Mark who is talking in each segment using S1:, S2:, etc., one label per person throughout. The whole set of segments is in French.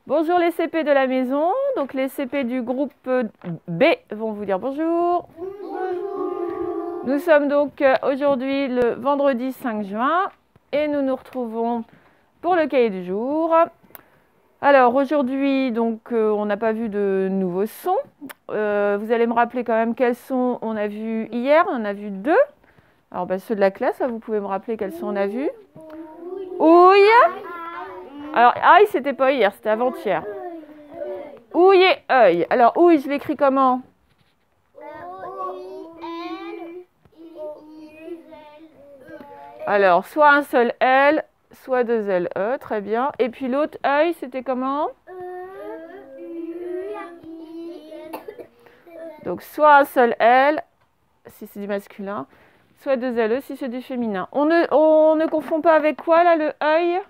S1: Bonjour les CP de la maison. Donc les CP du groupe B vont vous dire bonjour. Nous sommes donc aujourd'hui le vendredi 5 juin et nous nous retrouvons pour le cahier du jour. Alors aujourd'hui, donc on n'a pas vu de nouveaux sons. Vous allez me rappeler quand même quels sons on a vus hier. On en a vu deux. Alors ceux de la classe, vous pouvez me rappeler quels sons on a vus. Ouille. Alors aïe, c'était pas hier, c'était avant-hier. Ouille et œil. Alors ouille, je l'écris comment? Alors soit un seul L, soit deux L, E, très bien. Et puis l'autre œil, c'était comment? Donc soit un seul L, si c'est du masculin, soit deux L, E, si c'est du féminin. On ne confond pas avec quoi là, le œil?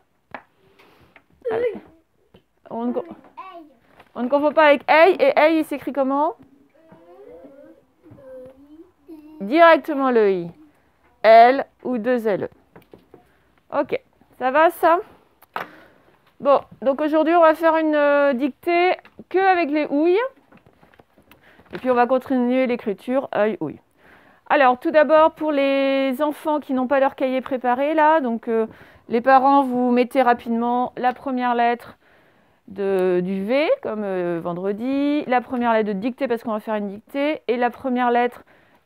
S1: On ne confond pas avec œil. Et œil, il s'écrit comment? Directement le I. L ou deux L. Ok, ça va ça? Bon, donc aujourd'hui on va faire une dictée que avec les ouilles. Et puis on va continuer l'écriture œil, ouille. Alors tout d'abord pour les enfants qui n'ont pas leur cahier préparé là, donc les parents vous mettez rapidement la première lettre du V comme vendredi, la première lettre de dictée parce qu'on va faire une dictée et la première lettre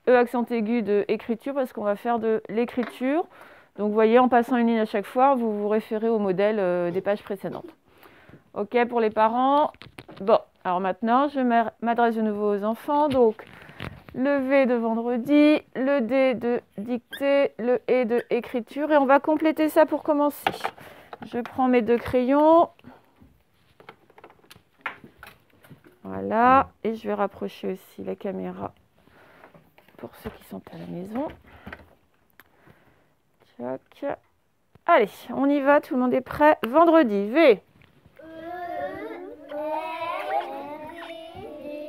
S1: E accent aigu de écriture parce qu'on va faire de l'écriture. Donc vous voyez, en passant une ligne à chaque fois, vous vous référez au modèle des pages précédentes. Ok pour les parents. Bon, alors maintenant, je m'adresse de nouveau aux enfants. Donc, le V de vendredi, le D de dictée, le E de écriture. Et on va compléter ça pour commencer. Je prends mes deux crayons. Voilà. Et je vais rapprocher aussi la caméra pour ceux qui sont à la maison. Tchac. Allez, on y va, tout le monde est prêt. Vendredi, V.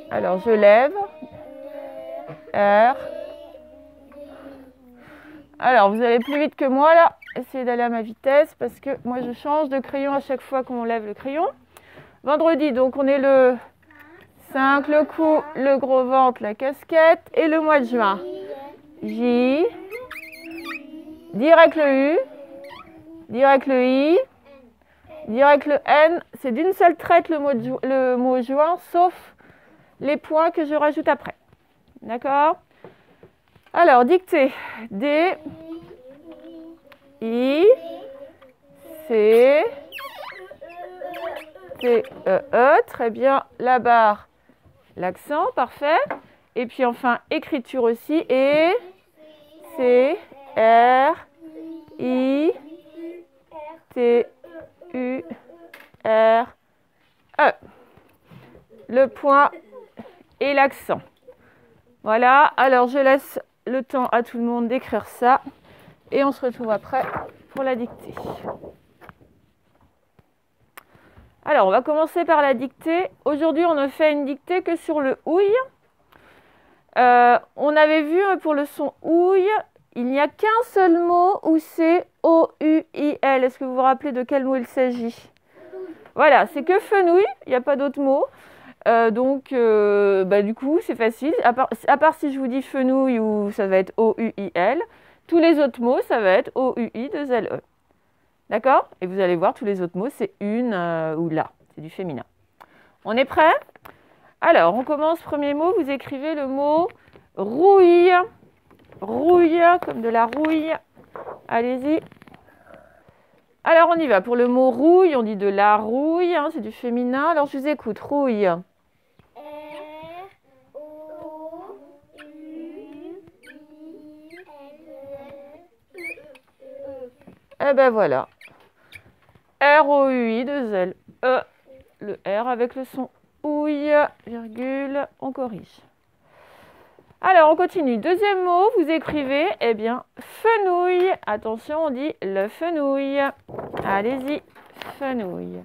S1: Alors, je lève. R. Alors, vous allez plus vite que moi, là. Essayez d'aller à ma vitesse, parce que moi, je change de crayon à chaque fois qu'on lève le crayon. Vendredi, donc, on est le 5, le cou, le gros ventre, la casquette, et le mois de juin. J. Direct le U. Direct le I, direct le N, c'est d'une seule traite le mot juin, sauf les points que je rajoute après. D'accord? Alors, dictée. D, I, C, T, E, très bien. La barre, l'accent, parfait. Et puis enfin, écriture aussi. E, C, R, I, T, U, R, E. Le point et l'accent. Voilà, alors je laisse le temps à tout le monde d'écrire ça. Et on se retrouve après pour la dictée. Alors, on va commencer par la dictée. Aujourd'hui, on ne fait une dictée que sur le ouille. On avait vu pour le son ouille, il n'y a qu'un seul mot où c'est O-U-I-L. Est-ce que vous vous rappelez de quel mot il s'agit? Voilà, c'est que fenouil, il n'y a pas d'autre mot. Du coup, c'est facile. À part si je vous dis fenouil ou ça va être O-U-I-L, tous les autres mots, ça va être O-U-I-2-L-E. D'accord? Et vous allez voir, tous les autres mots, c'est une ou la. C'est du féminin. On est prêt? Alors, on commence. Premier mot, vous écrivez le mot rouille. Rouille, comme de la rouille. Allez-y. Alors, on y va. Pour le mot rouille, on dit de la rouille. Hein, c'est du féminin. Alors, je vous écoute. Rouille. Eh ben voilà. R-O-U-I, 2 L. E. Le R avec le son ouille, virgule, on corrige. Alors, on continue. Deuxième mot, vous écrivez, eh bien, fenouil. Attention, on dit le fenouil. Allez-y, fenouil.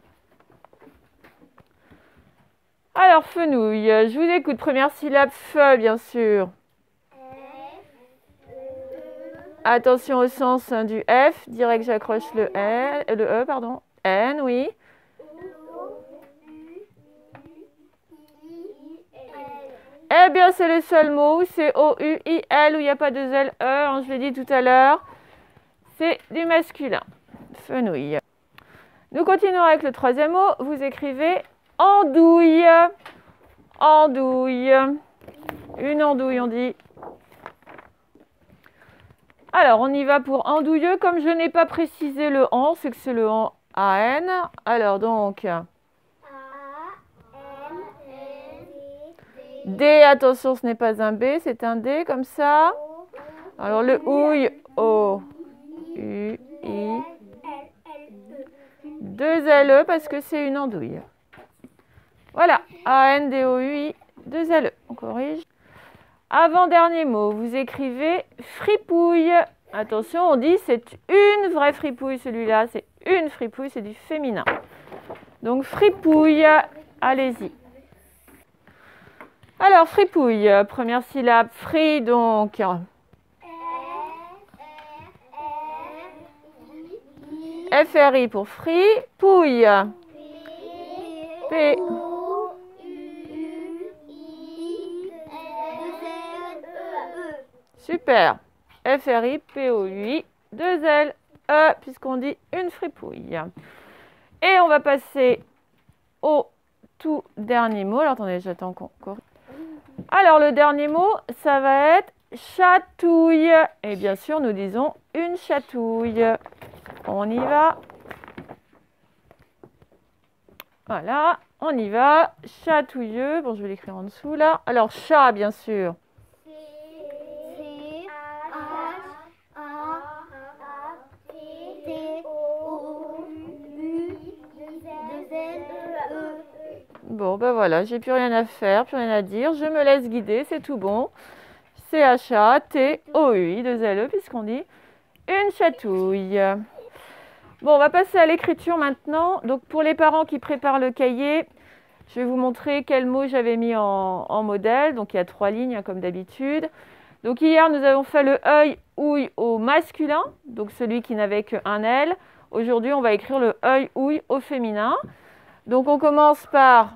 S1: Alors, fenouil, je vous écoute. Première syllabe, fe, bien sûr. Attention au sens du F. Direct, j'accroche le E, pardon. N, oui. bien c'est le seul mot, c'est O-U-I-L, où il n'y a pas de L-E, hein, je l'ai dit tout à l'heure. C'est du masculin. Fenouil. Nous continuons avec le troisième mot. Vous écrivez andouille. Andouille. Une andouille, on dit. Alors, on y va pour andouilleux. Comme je n'ai pas précisé le an, c'est que c'est le an A-N. Alors, donc... D, attention, ce n'est pas un B, c'est un D, comme ça. Alors, le ouille, O, U, I. Deux L-E, parce que c'est une andouille. Voilà, A-N-D-O-U-I, deux L-E. On corrige. Avant-dernier mot, vous écrivez fripouille. Attention, on dit c'est une vraie fripouille, celui-là. C'est une fripouille, c'est du féminin. Donc, fripouille, allez-y. Alors, fripouille, première syllabe, fri, donc. F-R-I pour fri, pouille. P. Super. F-R-I, P-O-U-I, deux L, E, puisqu'on dit une fripouille. Et on va passer au tout dernier mot. Alors, attendez, j'attends qu'on corrige. Alors, le dernier mot, ça va être chatouille. Et bien sûr, nous disons une chatouille. On y va. Voilà, on y va. Chatouilleux. Bon, je vais l'écrire en dessous, là. Alors, chat, bien sûr. Bon, ben voilà, j'ai plus rien à faire, plus rien à dire. Je me laisse guider, c'est tout bon. C-H-A-T-O-U-I, deux L-E, puisqu'on dit une chatouille. Bon, on va passer à l'écriture maintenant. Donc, pour les parents qui préparent le cahier, je vais vous montrer quels mots j'avais mis en modèle. Donc, il y a 3 lignes, hein, comme d'habitude. Donc, hier, nous avons fait le œil, ouille au masculin, donc celui qui n'avait qu'un L. Aujourd'hui, on va écrire le œil, ouille au féminin. Donc, on commence par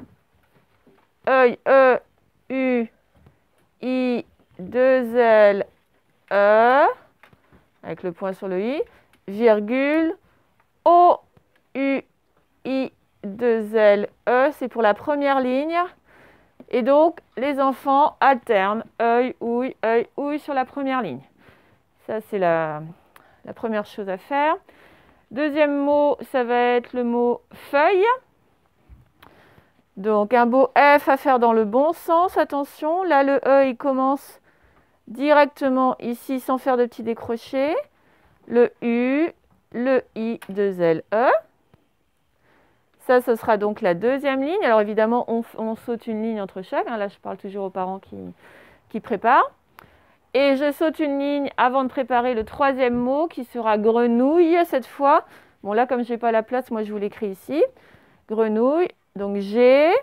S1: œil, E, U, I, 2 L, E, avec le point sur le I, virgule, O, U, I, 2 L, E, c'est pour la première ligne. Et donc, les enfants alternent œil, ouille sur la première ligne. Ça, c'est la première chose à faire. Deuxième mot, ça va être le mot feuille. Donc, un beau F à faire dans le bon sens. Attention, là, le E, il commence directement ici sans faire de petits décrochés. Le U, le I, 2 L, E. Ça, ce sera donc la deuxième ligne. Alors, évidemment, on saute une ligne entre chaque. Là, je parle toujours aux parents qui préparent. Et je saute une ligne avant de préparer le troisième mot qui sera grenouille cette fois. Bon, là, comme je n'ai pas la place, moi, je vous l'écris ici. Grenouille. Donc, G.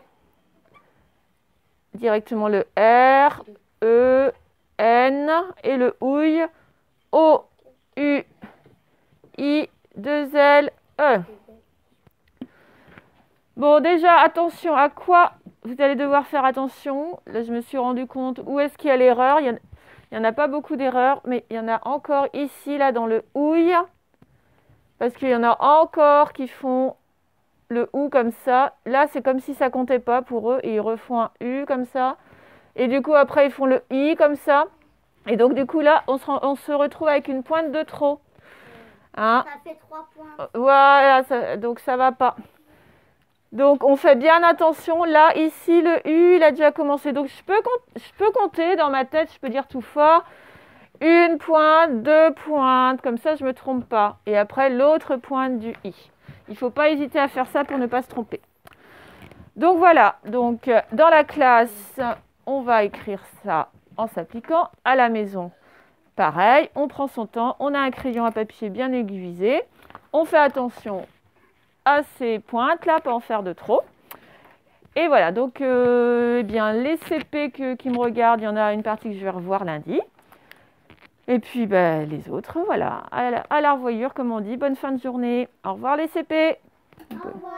S1: Directement le R, E, N. Et le ouille. O, U, I, 2 L, E. Bon, déjà, attention, à quoi vous allez devoir faire attention. Là, je me suis rendu compte où est-ce qu'il y a l'erreur. Il n'y en a pas beaucoup d'erreurs, mais il y en a encore ici, là, dans le ouille. Parce qu'il y en a encore qui font le ou comme ça. Là, c'est comme si ça comptait pas pour eux. Et ils refont un U comme ça. Et du coup, après, ils font le I comme ça. Et donc, du coup, là, on se retrouve avec une pointe de trop. Hein?
S2: Ça fait 3 points.
S1: Voilà, donc ça va pas. Donc, on fait bien attention. Là, ici, le U, il a déjà commencé. Donc, je peux compter dans ma tête, je peux dire tout fort. Une pointe, 2 pointes. Comme ça, je ne me trompe pas. Et après, l'autre pointe du I. Il ne faut pas hésiter à faire ça pour ne pas se tromper. Donc, voilà. Donc, dans la classe, on va écrire ça en s'appliquant. À la maison, pareil. On prend son temps. On a un crayon à papier bien aiguisé. On fait attention à ces pointes-là, pas en faire de trop. Et voilà, donc eh bien, les CP qui me regardent, il y en a une partie que je vais revoir lundi. Et puis ben, les autres, voilà, à la revoyure, comme on dit. Bonne fin de journée. Au revoir les CP.
S2: Au revoir.